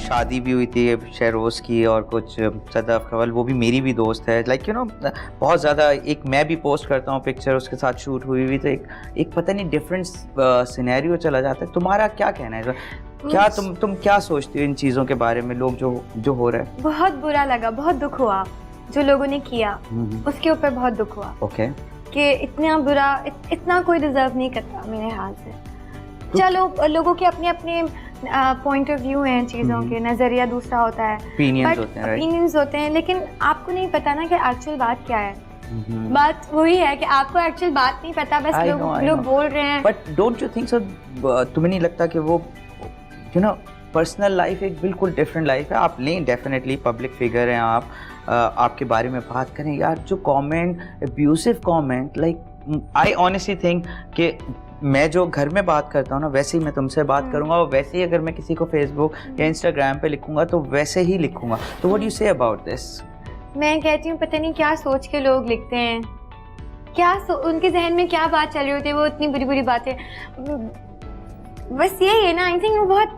शादी भी हुई थी शेरोज़ की और कुछ सदफ कवल, वो भी मेरी भी दोस्त है। लाइक यू नो बहुत ज़्यादा, एक मैं भी पोस्ट करता हूँ पिक्चर उसके साथ शूट हुई हुई, तो एक पता नहीं डिफरेंट सिनेरियो चला जाता है। तुम्हारा क्या कहना है? क्या तुम क्या सोचती हो इन चीज़ों के बारे में? लोग जो हो रहा है, बहुत बुरा लगा, बहुत दुख हुआ जो लोगों ने किया, उसके ऊपर बहुत दुख हुआ। ओके, कि इतना बुरा, इतना कोई डिजर्व नहीं करता मेरे ख्याल से। चलो लोगों के अपने अपने पॉइंट ऑफ व्यू हैं, चीज़ों के नज़रिया दूसरा होता है, ओपिनियंस होते हैं, लेकिन आपको नहीं पता ना कि एक्चुअल बात क्या है। बात वही है कि आपको एक्चुअल बात नहीं पता, बस लोग बोल रहे हैं। But don't you think so, तुम्हें नहीं लगता कि वो यू नो पर्सनल लाइफ एक बिल्कुल डिफरेंट लाइफ है? आप लें, डेफिनेटली पब्लिक फिगर हैं आप, आपके बारे में बात करें यार, जो comment, abusive comment, like I honestly think कि मैं जो घर में बात करता हूँ ना, वैसे ही मैं तुमसे बात करूँगा, और वैसे ही अगर मैं किसी को फेसबुक या इंस्टाग्राम पे लिखूँगा तो वैसे ही लिखूँगा। तो what do you say about this? मैं कहती हूँ पता नहीं क्या सोच के लोग लिखते हैं, क्या उनके जहन में क्या बात चल रही होती है, वो इतनी बुरी बुरी बातें। बस यही है ना, आई थिंक वो बहुत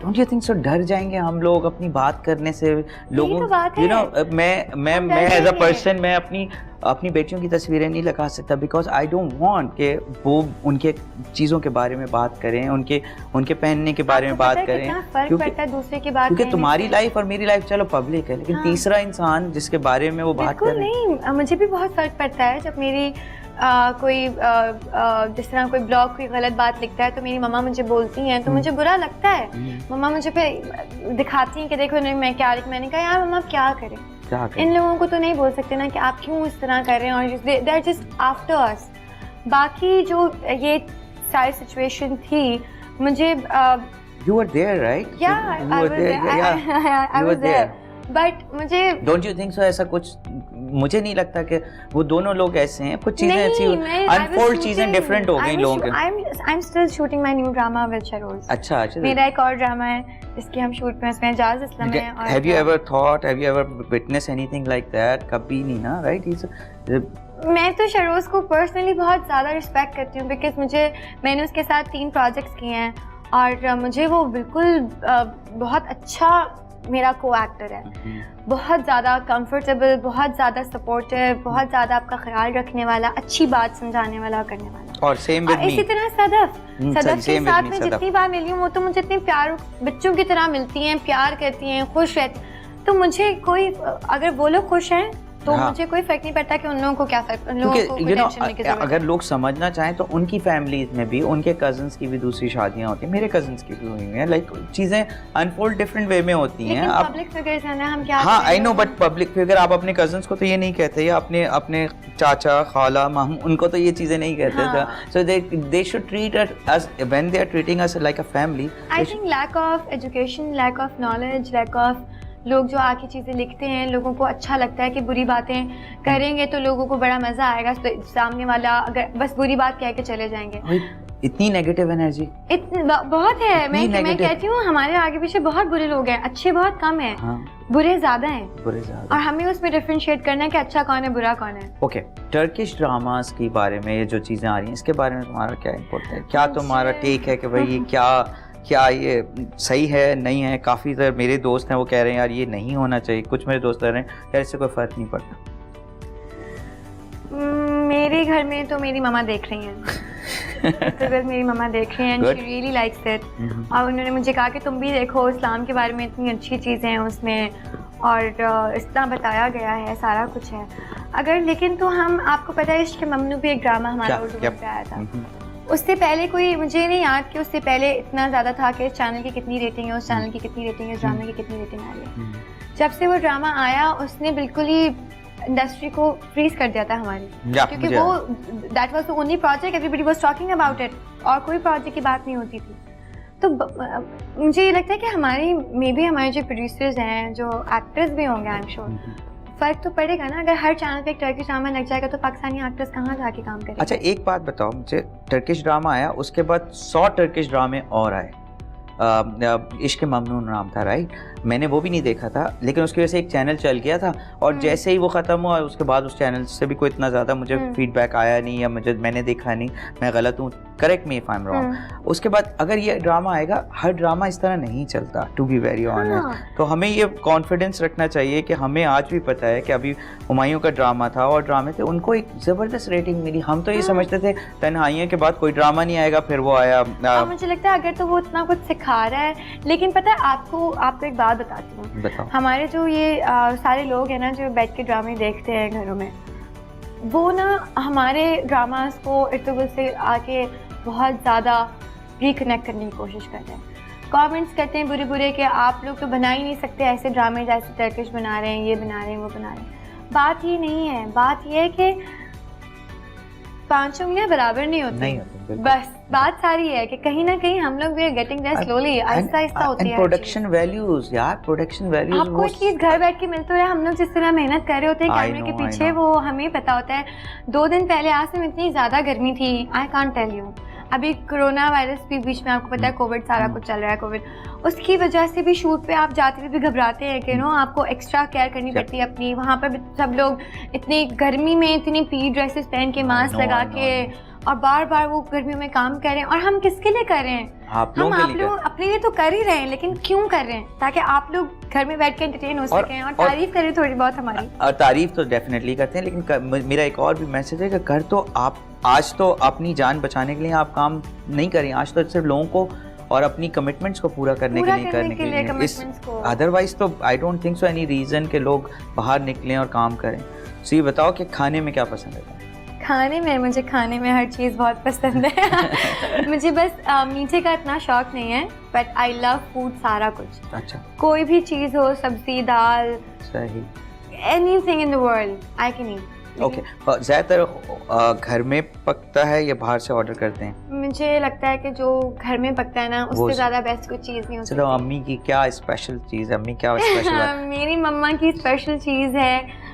डोंट यू थिंक सो डर जाएंगे हम लोग अपनी बात करने से? लोगों तो यू नो मैं एज अ पर्सन मैं अपनी बेटियों की तस्वीरें नहीं लगा सकता, बिकॉज आई डोंट वांट कि वो उनके चीज़ों के बारे में बात करें, उनके पहनने के बारे में बात करें, फर्क पड़ता है दूसरे की बात, क्योंकि तुम्हारी लाइफ और मेरी लाइफ चलो पब्लिक है, लेकिन तीसरा इंसान जिसके बारे में वो बात कर रहे हैं। नहीं, मुझे भी बहुत फर्क पड़ता है जब मेरी कोई जिस तरह कोई ब्लॉग कोई गलत बात लिखता है तो मेरी मम्मा मुझे बोलती हैं, तो मुझे बुरा लगता है। मम्मा मुझे फिर दिखाती हैं कि देखो मैं क्या लिख, मैंने कहा यार मम्मा क्या करें, इन लोगों को तो नहीं बोल सकते ना कि आप क्यों इस तरह कर रहे हैं, और they are just after us. बाकी जो ये सारी सिचुएशन थी, मुझे You were there, right? Yeah, I was there. But मुझे Don't you think so? ऐसा कुछ मुझे नहीं लगता कि वो दोनों लोग ऐसे हैं, कुछ चीजें ऐसी अनफोल्ड चीजें डिफरेंट हो गई लोगों के। I'm still shooting my new drama with Sharoz। अच्छा, मेरा एक और ड्रामा है जिसकी हम शूट में, उसमें एजाज इस्लाम है। और Have you ever witnessed anything like that? कभी नहीं ना, right? मैं तो शरोज को पर्सनली बहुत ज़्यादा रिस्पेक्ट करती हूँ, बिकॉज मैंने उसके साथ 3 प्रोजेक्ट्स किए हैं, और मुझे वो बिल्कुल बहुत अच्छा मेरा को एक्टर है, बहुत ज़्यादा कंफर्टेबल, बहुत ज़्यादा सपोर्टिव, बहुत ज़्यादा आपका ख्याल रखने वाला, अच्छी बात समझाने वाला, करने वाला। और सेम विद मी। इसी तरह सदफ के साथ मैं जितनी बार मिली हूँ, वो तो मुझे इतने प्यार बच्चों की तरह मिलती हैं, प्यार करती हैं, खुश रहती, तो मुझे कोई, अगर वो लोग खुश हैं तो मुझे कोई फर्क नहीं पड़ता कि उन लोगों को क्या फर्क, उन लोगों को टेंशन लेने की जरूरत है। अगर लोग समझना चाहें तो उनकी फैमिलीज में भी उनके कजन्स की भी दूसरी शादियां होती हैं, मेरे कजन्स की भी हुई हैं, लाइक चीजें अनफोल्ड डिफरेंट वे में होती हैं। आप पब्लिक फिगर्स हैं ना, हम क्या? हाँ, I know, but public figure आप अपने कजन्स को तो ये नहीं कहते, या अपने चाचा खाला मामू, उनको तो ये चीजें नहीं कहते। So they should treat us when they are treating us like a family. I think lack of education, lack of knowledge, lack of लोग जो आके चीज़ें लिखते हैं, लोगों को अच्छा लगता है कि बुरी बातें करेंगे तो लोगों को बड़ा मज़ा आएगा, तो सामने वाला अगर बस बुरी बात कह के चले जाएंगे। इतनी नेगेटिव एनर्जी बहुत है। मैं कहती हूँ हमारे आगे पीछे बहुत बुरे लोग हैं, अच्छे बहुत कम हैं। बुरे ज़्यादा हैं, और हमें उसमें डिफरेंशिएट करना है कि अच्छा कौन है, बुरा कौन है। ओके, टर्किश ड्रामास के बारे में ये जो चीज़ें आ रही हैं, इसके बारे में तुम्हारा क्या इनपुट है? क्या तुम्हारा टेक है कि भाई ये क्या ये सही है, नहीं है? काफ़ी सारे मेरे दोस्त हैं वो कह रहे हैं यार ये नहीं होना चाहिए, कुछ मेरे दोस्त कह रहे हैं यार इससे कोई फ़र्क नहीं पड़ता। मेरे घर में तो मेरी मम्मा देख रही हैं तो मेरी मम्मा देख रही हैं, शी रियली लाइक्स इट, और उन्होंने मुझे कहा कि तुम भी देखो, इस्लाम के बारे में इतनी अच्छी चीज़ें हैं उसमें, और इतना बताया गया है, सारा कुछ है। अगर लेकिन तो हम, आपको पता है इश्क ममनू भी एक ड्रामा हमारा उर्दू में आया था, उससे पहले कोई, मुझे नहीं याद कि उससे पहले इतना ज़्यादा था कि इस चैनल की कितनी रेटिंग है, उस चैनल की कितनी रेटिंग है, इस ड्रामे की कितनी रेटिंग आ रही है। जब से वो ड्रामा आया उसने बिल्कुल ही इंडस्ट्री को फ्रीज कर दिया था हमारी, क्योंकि वो that was the only project everybody was talking about it, और कोई प्रोजेक्ट की बात नहीं होती थी। तो मुझे ये लगता है कि हमारे जो प्रोड्यूसर्स हैं, जो एक्टर्स भी होंगे, आई एम श्योर फर्क तो पड़ेगा ना। अगर हर चैनल पे एक टर्किश ड्रामा लग जाएगा तो पाकिस्तानी एक्टर्स कहाँ जाके काम करेंगे? अच्छा, एक बात बताओ मुझे, टर्किश ड्रामा आया, उसके बाद 100 टर्किश ड्रामे और आए, इश्क ममनून नाम था, राइट? मैंने वो भी नहीं देखा था, लेकिन उसकी वजह से एक चैनल चल गया था, और जैसे ही वो ख़त्म हुआ उसके बाद उस चैनल से भी कोई इतना ज़्यादा मुझे फीडबैक आया नहीं, या मैंने देखा नहीं, मैं गलत हूँ correct me if I am wrong. उसके बाद अगर ये ड्रामा आएगा, हर ड्रामा इस तरह नहीं चलता, टू बी वेरी ऑनेस्ट। तो हमें ये कॉन्फिडेंस रखना चाहिए कि हमें आज भी पता है कि अभी हुमायूं का ड्रामा था और ड्रामे थे, उनको एक ज़बरदस्त रेटिंग मिली। हम तो ये समझते थे तन्हाइयों के बाद कोई ड्रामा नहीं आएगा, फिर वो आया। मुझे लगता है अगर तो वो इतना कुछ सिखा रहा है, लेकिन पता है आपको एक बात बताती हूँ। बताओ। हमारे जो ये सारे लोग हैं ना जो बैठ के ड्रामे देखते हैं घरों में, वो ना हमारे ड्रामास को इर्तुगुल से आके बहुत ज़्यादा रिकनेक्ट करने की कोशिश करते हैं। कमेंट्स करते हैं बुरे बुरे कि आप लोग तो बना ही नहीं सकते ऐसे ड्रामे जैसे टर्किश बना रहे हैं, ये बना रहे हैं, वो बना रहे हैं। बात ये नहीं है, बात ये है कि 5 उंगलियां बराबर नहीं होती। बस बात सारी है कि कहीं ना कहीं हम लोग भी getting there slowly, Aahista Aahista होती है। प्रोडक्शन वैल्यूज यार, प्रोडक्शन वैल्यूज आपको एक चीज घर बैठ के मिलता है। हम लोग जिस तरह मेहनत कर रहे होते हैं कैमरे के पीछे, वो हमें पता होता है। 2 दिन पहले आसम इतनी ज्यादा गर्मी थी, आई कांट टेल यू। अभी कोरोना वायरस भी बीच में, आपको पता है कोविड सारा कुछ चल रहा है, कोविड, उसकी वजह से भी शूट पे आप जाते हुए भी घबराते हैं कि नो आपको एक्स्ट्रा केयर करनी पड़ती है अपनी। वहाँ पर सब लोग इतनी गर्मी में इतनी पी ड्रेसेस पहन के, मास्क लगा के, और बार बार वो गर्मियों में काम कर रहे हैं। और हम किसके लिए कर रहे हैं? हम आप लोग अपने लिए तो कर ही रहे हैं, लेकिन क्यों कर रहे हैं? ताकि आप लोग घर में बैठ के एंटरटेन हो सकें और तारीफ करें थोड़ी बहुत हमारी। और तारीफ तो डेफिनेटली करते हैं, लेकिन मेरा एक और भी मैसेज है कि घर तो आप आज तो अपनी जान बचाने के लिए आप काम नहीं करें, आज तो सिर्फ लोगों को और अपनी कमिटमेंट्स को पूरा करने के लिए इस अदरवाइज तो I don't think so any reason के लोग बाहर निकलें और काम करें। सो ये बताओ कि खाने में क्या पसंद है? मुझे खाने में हर चीज़ बहुत पसंद है। मुझे बस मीठे का इतना शौक नहीं है, बट आई लव फूड, सारा कुछ। अच्छा। कोई भी चीज़ हो, सब्जी, दाल, सही, anything in the world I can eat. Okay. ज़्यादातर घर में पकता है या बाहर से ऑर्डर करते हैं? मुझे लगता है कि जो घर में पकता है ना, उससे ज़्यादा बेस्ट कोई चीज़ नहीं हो सकती। चलो, अम्मी की क्या स्पेशल चीज़ है? अम्मी क्या स्पेशल है? मेरी मम्मा की स्पेशल चीज़ है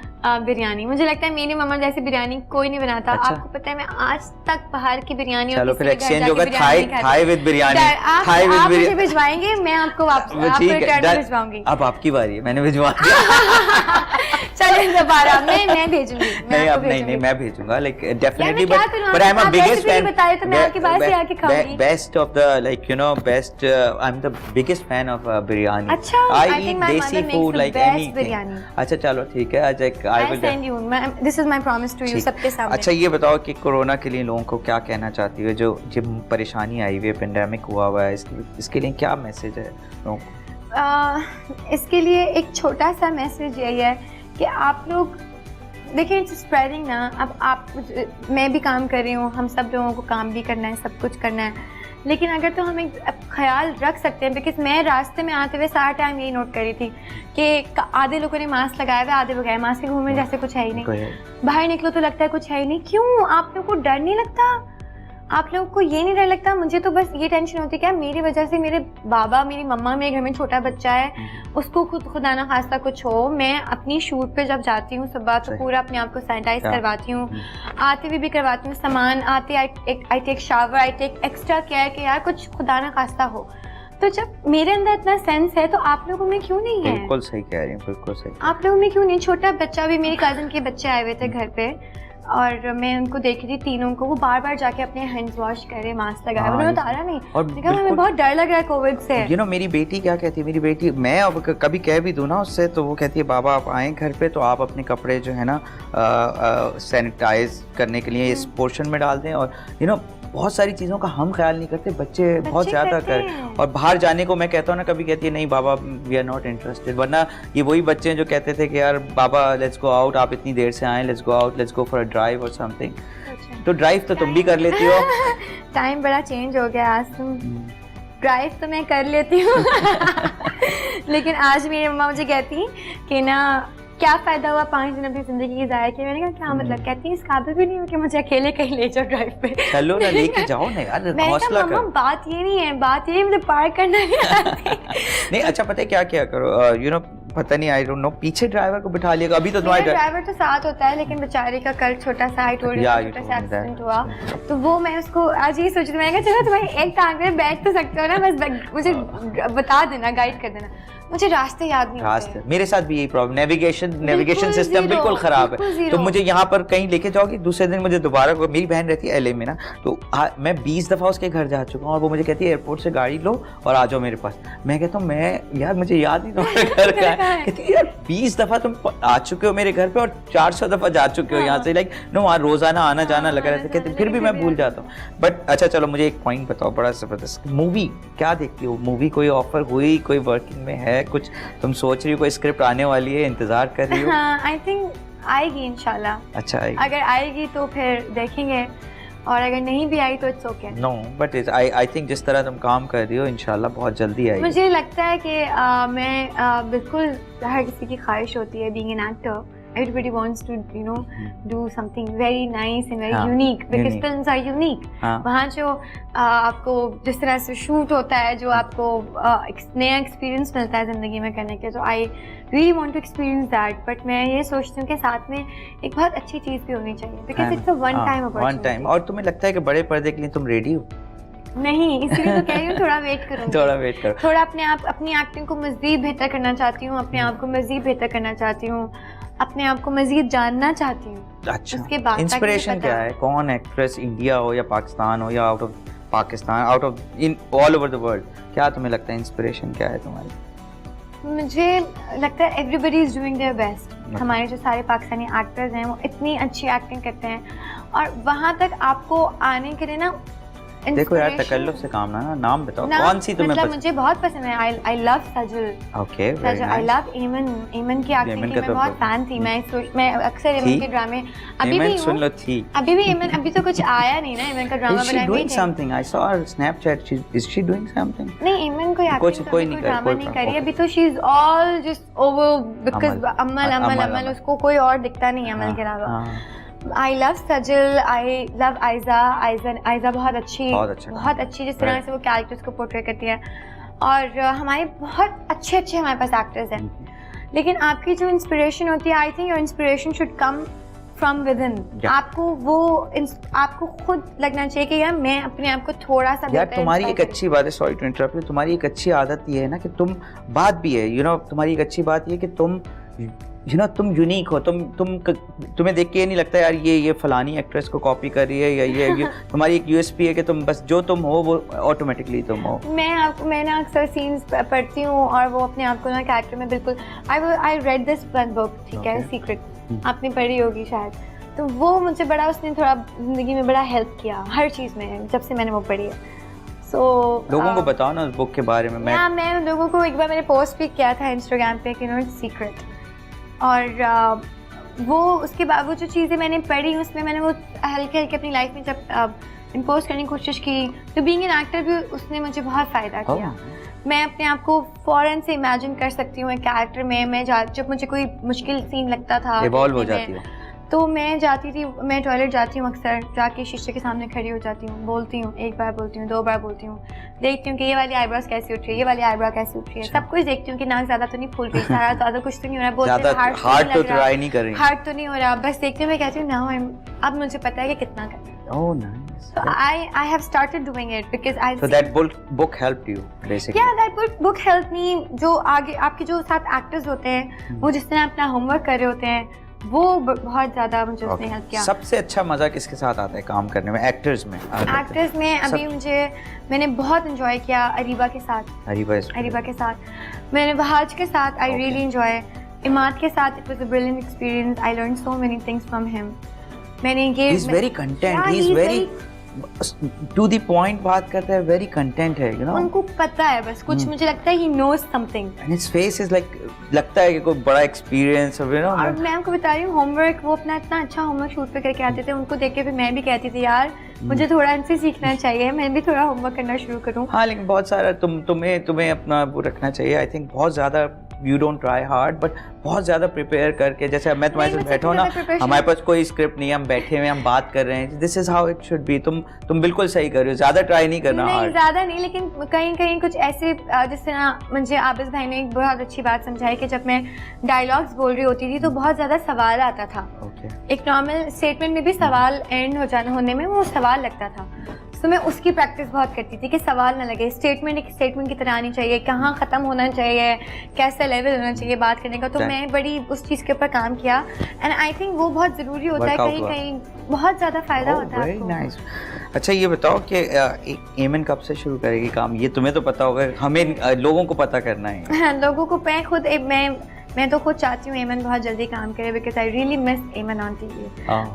बिरयानी। मुझे लगता है मेरी मम्मा जैसी बिरयानी कोई नहीं बनाता। अच्छा? आपको पता है मैं आज तक बाहर की बिरयानी, चलो फिर एक्सचेंज होगा, थाई विद बिरयानी। आप मुझे भिजवाएंगे, मैं आपको वापस भिजवाऊंगी। अब आपकी बारी है, मैंने भिजवा दिया। चलिए दोबारा मैं भेजूंगी। नहीं अब नहीं मैं भेजूंगा, like definitely, but I am a biggest fan. बताए तो मैं आपके पास ही आके खाऊंगी। Best of the, like you know, best, I am the biggest fan of biryani. अच्छा, आई ईट देसी फूड लाइक एनीथिंग। अच्छा चलो ठीक है, आज I will send you. This is my promise to you, सबके सामने। अच्छा ये बताओ कि कोरोना के लिए लोगों को क्या कहना चाहती है? जो परेशानी आई हुई है, पेंडेमिक हुआ हुआ है, इसके लिए क्या मैसेज है लोगों को? इसके लिए एक छोटा सा मैसेज यही है कि आप लोग देखिए, इट्स स्प्रेडिंग ना। अब मैं भी काम कर रही हूँ, हम सब लोगों को काम भी करना है, सब कुछ करना है, लेकिन अगर तो हम एक ख्याल रख सकते हैं। बिकॉज मैं रास्ते में आते हुए सारा टाइम यही नोट कर रही थी कि आधे लोगों ने मास्क लगाया हुआ, आधे बगैर मास्क के घूमे जैसे कुछ है ही नहीं। बाहर निकलो तो लगता है कुछ है ही नहीं। क्यों? आप लोगों को डर नहीं लगता? आप लोगों को ये नहीं डर लगता? मुझे तो बस ये टेंशन होती है कि मेरी वजह से मेरे बाबा, मेरी मम्मा, मेरे घर में छोटा बच्चा है, उसको खुदा ना खास्ता कुछ हो। मैं अपनी शूट पे जब जाती हूँ सुबह तो पूरा अपने आप को सैनिटाइज करवाती हूँ, आते हुए भी करवाती हूँ। सामान आते I take shower, I take extra care कि यार कुछ खुदा ना खास्ता हो। तो जब मेरे अंदर इतना सेंस है तो आप लोगों में क्यों नहीं है? बिल्कुल सही कह रही हैं, बिल्कुल सही। आप लोगों में क्यों नहीं? छोटा बच्चा भी, मेरी कज़न के बच्चे आए हुए थे घर पे और मैं उनको देख रही थी, तीनों को, वो बार बार जाके अपने हैंड्स वॉश करे, मास्क लगाए, उन्होंने उतारा नहीं। और हमें बहुत डर लग रहा है कोविड से। यू नो मेरी बेटी क्या कहती है, मेरी बेटी, मैं अब कभी कह भी दूँ ना उससे, तो वो कहती है बाबा आप आएँ घर पे तो आप अपने कपड़े जो है ना सैनिटाइज करने के लिए इस पोर्शन में डाल दें। और यू नो बहुत सारी चीज़ों का हम ख्याल नहीं करते, बच्चे बहुत ज़्यादा करें। और बाहर जाने को मैं कहता हूँ ना, कभी कहती है नहीं बाबा वी आर नॉट इंटरेस्टेड। वरना ये वही बच्चे हैं जो कहते थे कि यार बाबा लेट्स गो आउट, आप इतनी देर से आए, let's go out, let's go for a drive और समथिंग। तो ड्राइव तो तुम भी कर लेती हो। टाइम बड़ा चेंज हो गया आज, तुम ड्राइव तो मैं कर लेती हूँ। लेकिन आज मेरी मम्मा मुझे कहती कि ना क्या फ़ायदा हुआ 5 दिन अपनी ज़िंदगी की ज़ाया की। मैंने कहा क्या मतलब? कहती है इस काबिल भी नहीं हो कि मुझे अकेले कहीं ले जाओ ड्राइव पे। चलो ना लेके जाओ ना यार, हौसला कर। बात ये नहीं है, बात ये मुझे पार करना नहीं आती। नहीं अच्छा पता है क्या क्या करो, यू नो पता नहीं, आई डोंट नो, पीछे ड्राइवर को बिठा लिएगा। अभी तो तुम्हारे ड्राइवर तो साथ होता है, लेकिन बेचारे का कल छोटा सा छोटा सा एक्सीडेंट हुआ, तो वो मैं उसको आज ये सोच रही, मैंने कहा चलो तुम्हारी एक टांग में बैठ तो सकते हो ना, बस मुझे बता देना, गाइड कर देना। मुझे रास्ते याद नहीं होते। मेरे साथ भी यही प्रॉब्लम, नेविगेशन सिस्टम बिल्कुल खराब है। तो मुझे यहाँ पर कहीं लेके जाओगे, दूसरे दिन मुझे दोबारा, मेरी बहन रहती है LA में ना, तो मैं 20 दफ़ा उसके घर जा चुका हूँ और वो मुझे कहती है एयरपोर्ट से गाड़ी लो और आ जाओ मेरे पास। मैं कहता हूँ मैं यार मुझे याद नहीं तुम्हारे घर का है। कहती है यार 20 दफ़ा तुम आ चुके हो मेरे घर पे और 400 दफ़ा जा चुके हो यहाँ से, लाइक नो वहाँ रोज़ाना आना जाना लगा रहता है। कहते फिर भी मैं भूल जाता हूँ। बट अच्छा चलो मुझे एक पॉइंट बताओ बड़ा ज़बरदस्त, मूवी क्या देखती हो? मूवी कोई ऑफर हुई, कोई वर्किंग में है, कुछ तुम सोच रही हो, कोई स्क्रिप्ट आने वाली है, इंतजार कर रही हो? आई थिंक आएगी इंशाल्लाह। अच्छा आएगी? अगर आएगी तो फिर देखेंगे, और अगर नहीं भी आई तो it's okay. No but I think जिस तरह तुम काम कर रही हो इंशाल्लाह बहुत जल्दी आएगी। मुझे लगता है कि मैं बिल्कुल, हर किसी की ख्वाहिश होती है being an actor, everybody wants to do something very nice and very unique because films are unique। वहाँ जो आपको जिस तरह से शूट होता है, जो आपको नया एक्सपीरियंस मिलता है ज़िंदगी में करने के, तो I really want to experience that. But मैं ये सोचती हूँ कि साथ में एक बहुत अच्छी चीज़ भी होनी चाहिए, because it's a one time opportunity. और तुम्हें लगता है कि बड़े पर्दे के लिए तुम रेडी हो? नहीं, इसलिए तो कह रही हूँ थोड़ा वेट करूँ। थोड़ा वेट करो। थोड़ा अपनी एक्टिंग को मज़ीद बेहतर करना चाहती हूँ, अपने आप को मज़ीद बेहतर करना चाहती हूँ, अपने आप को मज़ीद जानना चाहती हूँ। अच्छा, उसके बाद इंस्पिरेशन क्या है? कौन एक्ट्रेस, इंडिया हो या पाकिस्तान हो या out of Pakistan, out of in all over the world, क्या तुम्हें लगता है इंस्पिरेशन क्या है तुम्हारी? मुझे लगता है everybody is doing their best. हमारे जो सारे पाकिस्तानी एक्टर्स हैं वो इतनी अच्छी एक्टिंग करते हैं, और वहाँ तक आपको आने के लिए ना, देखो यार तकल्लुफ से काम ना, नाम बताओ कौन सी तुम्हें मतलब मुझे बहुत पसंद है। I love Sajal. Okay, I love एमन की एक्टिंग की मैं बहुत फैन थी। मैं अक्सर एमन के ड्रामे अभी भी सुन लो थी। अभी भी एमन, अभी तो कुछ आया नहीं ना एमन का ड्रामा बनाया। Doing something, I saw her Snapchat, is she doing something? नहीं, एमन कोई ड्रामा नहीं कर रही अभी तो। She is all just over because Amal उसको कोई और दिखता नहीं है अमल के अलावा। I love Sajal, I love Aiza बहुत अच्छी जिस तरह से वो कैरेक्टर्स को पोर्ट्रे करती है, और हमारे बहुत अच्छे हमारे पास एक्टर्स हैं। लेकिन आपकी जो इंस्पिरेशन होती है, I think your inspiration should come from with in. आपको खुद लगना चाहिए कि यार मैं अपने आप को थोड़ा सा यार, तुम्हारी एक अच्छी बात है, सॉरी टू इंटरप्ट यू, तुम्हारी एक अच्छी आदत ये है ना कि तुम, बात भी है तुम्हारी एक अच्छी बात ये कि तुम तुम यूनिक हो। तुम्हें देख के ये नहीं लगता यार ये फलानी एक्ट्रेस को कॉपी कर रही है या ये तुम्हारी एक USP है कि तुम बस जो तुम हो वो ऑटोमेटिकली तुम हो। मैं ना अक्सर सीन्स पढ़ती हूँ और वो अपने आप को ना कैरेक्टर में बिल्कुल, आई रेड दिस बुक, ठीक है, सीक्रेट, आपने पढ़ी होगी शायद, तो वो मुझे बड़ा, उसने थोड़ा जिंदगी में बड़ा हेल्प किया हर चीज़ में जब से मैंने वो पढ़ी है। लोगों को बताओ ना उस बुक के बारे में। मैं लोगों को एक बार मैंने पोस्ट भी किया था इंस्टाग्राम पे कि सीक्रेट, और वो उसके बाद वो जो चीज़ें मैंने पढ़ी उसमें मैंने वो हल्के अपनी लाइफ में जब इम्पोज करने की कोशिश की, तो बीइंग एन एक्टर भी उसने मुझे बहुत फ़ायदा किया। मैं अपने आप को फ़ौरन से इमेजिन कर सकती हूँ एक कैरेक्टर में। मैं जब मुझे कोई मुश्किल सीन लगता था, इवॉल्व हो जाती है, तो मैं जाती थी, मैं टॉयलेट जाती हूँ अक्सर, जाके शीशे के सामने खड़ी हो जाती हूँ, बोलती हूँ, एक बार बोलती हूँ, 2 बार बोलती हूँ, देखती हूँ कि ये वाली आईब्रोज कैसी उठ रही है, ये वाली आईब्रो कैसी उठ रही है, सब कुछ देखती हूँ कि नाक ज़्यादा तो नहीं फूल रही, सारा ज़्यादा कुछ तो नहीं हो रहा, बोलते हैं हार्ट तो ट्राई नहीं कर रही, हार्ट तो नहीं हो रहा, बस देखती हूँ। मैं कहती हूँ नाउ अब मुझे पता है कि कितना करना है। Oh, nice. So I have started doing it because I. So that book helped you basically. Yeah, that book helped me. जो आगे आपके जो साथ एक्टर्स होते हैं, वो जिस तरह अपना होमवर्क कर रहे होते हैं, वो बहुत ज़्यादा मुझे उसने हेल्प किया। सबसे अच्छा मज़ा किसके साथ आता है काम करने में, एक्टर्स में? एक्टर्स में अभी मैंने बहुत इंजॉय किया अरीबा के साथ। अरीबा के साथ मैंने वहाज के साथ आई रियली इंजॉय। इमाद के साथ it was a brilliant experience. I learn so many things from him. मैंने ये he is very content, he is very to the point बात करता है, वेरी कंटेंट है, उनको पता है बस कुछ, मुझे लगता है he knows something and his face is like, लगता है कि कोई बड़ा एक्सपीरियंस है, और मैं आपको बता रही हूँ होमवर्क, वो अपना इतना अच्छा होमवर्क शूट पे करके आते थे, उनको देख के भी मैं भी कहती थी यार मुझे थोड़ा इनसे सीखना चाहिए, मैं भी थोड़ा होमवर्क करना शुरू करूँ। हाँ, लेकिन बहुत सारा तुम्हें अपना वो रखना चाहिए। आई थिंक बहुत ज़्यादा you don't try hard, but बहुत ज़्यादा प्रिपेयर करके, जैसे अब मैं तुम्हारे साथ बैठा हूँ ना, हमारे पास कोई स्क्रिप्ट नहीं है, हम बैठे हुए हम बात कर रहे हैं, this is how it should be. तुम बिल्कुल सही कर रहे हो, ज़्यादा ट्राई नहीं करना नहीं, हार्ड। ज़्यादा नहीं, लेकिन कहीं कहीं कुछ ऐसे जिस तरह मुझे आबिस भाई ने एक बहुत अच्छी बात समझाई कि जब मैं डायलॉग्स बोल रही होती थी तो बहुत ज़्यादा सवाल आता था। एक नॉर्मल स्टेटमेंट में भी सवाल एंड होने में वो सवाल लगता था, तो मैं उसकी प्रैक्टिस बहुत करती थी कि सवाल ना लगे, स्टेटमेंट एक स्टेटमेंट की तरह आनी चाहिए, कहाँ ख़त्म होना चाहिए, कैसा लेवल होना चाहिए बात करने का। तो मैं बड़ी उस चीज़ के ऊपर काम किया, एंड आई थिंक वो बहुत ज़रूरी होता है, कहीं कहीं बहुत ज़्यादा फ़ायदा होता है आपको। नाइस। अच्छा ये बताओ कि एमन कब से शुरू करेगी काम? ये तुम्हें तो पता होगा, हमें लोगों को पता करना है। लोगों को मैं तो खुद चाहती हूँ एमन बहुत जल्दी काम करे, बिकॉज आई रियली मिस एमन ऑन टीवी।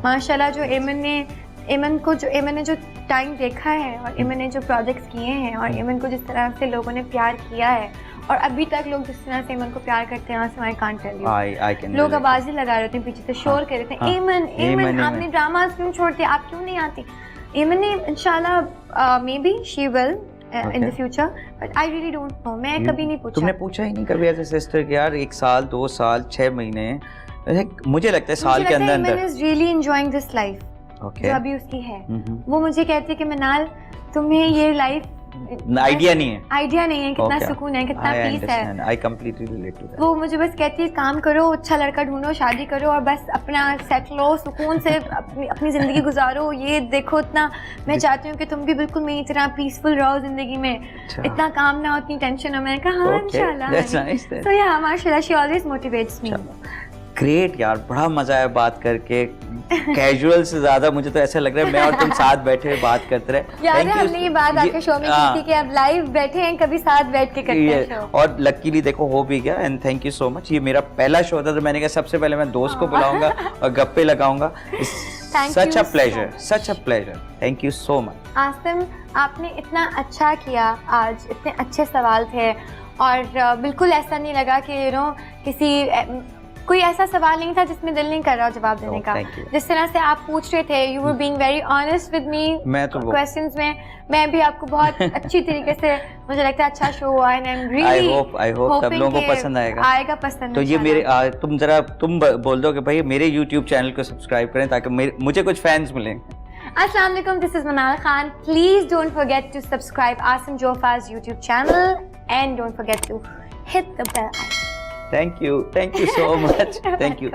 माशाल्लाह जो एमन ने जो टाइम देखा है और एमन ने जो प्रोजेक्ट्स किए हैं और एमन को जिस तरह से लोगों ने प्यार किया है और अभी तक लोग जिस तरह से एमन को प्यार करते हैं, आई कांट टेल यू। लोग आवाज़ें लगा रहे थे पीछे से, शोर कर रहे थे, एमन आपने ड्रामास क्यों छोड़ दिया, आप क्यों नहीं आती? एमन ने इंशाल्लाह may be she will in the future, but I really don't know. मैं कभी नहीं पूछा। तुमने पूछा ही नहीं कभी एज ए सिस्टर कि यार 1 साल 2 साल 6 महीने, मुझे लगता है साल के अंदर Eman is really enjoying this life जो अभी उसकी है। वो मुझे कहती है कि मनाल तुम्हें ये लाइफ आइडिया नहीं है कितना सुकून है, कितना पीस है। I completely relate to that. वो मुझे बस कहती है काम करो, अच्छा लड़का ढूंढो, शादी करो और बस अपना सेट लो, सुकून से अपनी ज़िंदगी गुजारो। ये देखो इतना मैं चाहती हूँ कि तुम भी बिल्कुल मेरी तरह पीसफुल रहो ज़िंदगी में, इतना काम ना हो, इतनी टेंशन हो। मैंने कहा हाँ इंशाल्लाह। तो या माशाल्लाह she always motivates me. Great यार, बड़ा मजा आया बात करके, कैजुअल से ज्यादा मुझे तो ऐसा लग रहा है मैं और तुम साथ बैठे हुए बात करते रहे। यार हमने ये बात आपके शो में की थी कि अब लाइव बैठे हैं, कभी साथ बैठ के करते हैं शो, और लकीली देखो हो भी गया। And thank you so much. ये मेरा पहला शो था तो मैंने कहा सबसे पहले मैं दोस्त को बुलाऊंगा और गप्पे लगाऊंगा। Such a pleasure, thank you so much. Asim आपने इतना अच्छा किया आज, इतने अच्छे सवाल थे और बिल्कुल ऐसा नहीं लगा कि कोई ऐसा सवाल नहीं था जिसमें दिल नहीं कर रहा जवाब देने का। जिस तरह से आप पूछ रहे थे, you were being very honest with me questions में, मैं भी आपको बहुत अच्छी तरीके से, मुझे लगता है अच्छा शो हुआ, and I am really I hope सब लोगों को पसंद आएगा पसंद। तो ये मेरे तुम बोल दो कि भाई मेरे YouTube चैनल को सब्सक्राइब करें ताकि मुझे कुछ फैंस मिलें। अस्सलाम वालेकुम, this is Manal Khan. Please don't forget to subscribe Asim जोफा's YouTube channel and don't forget to hit the bell icon. Thank you so much. Thank you.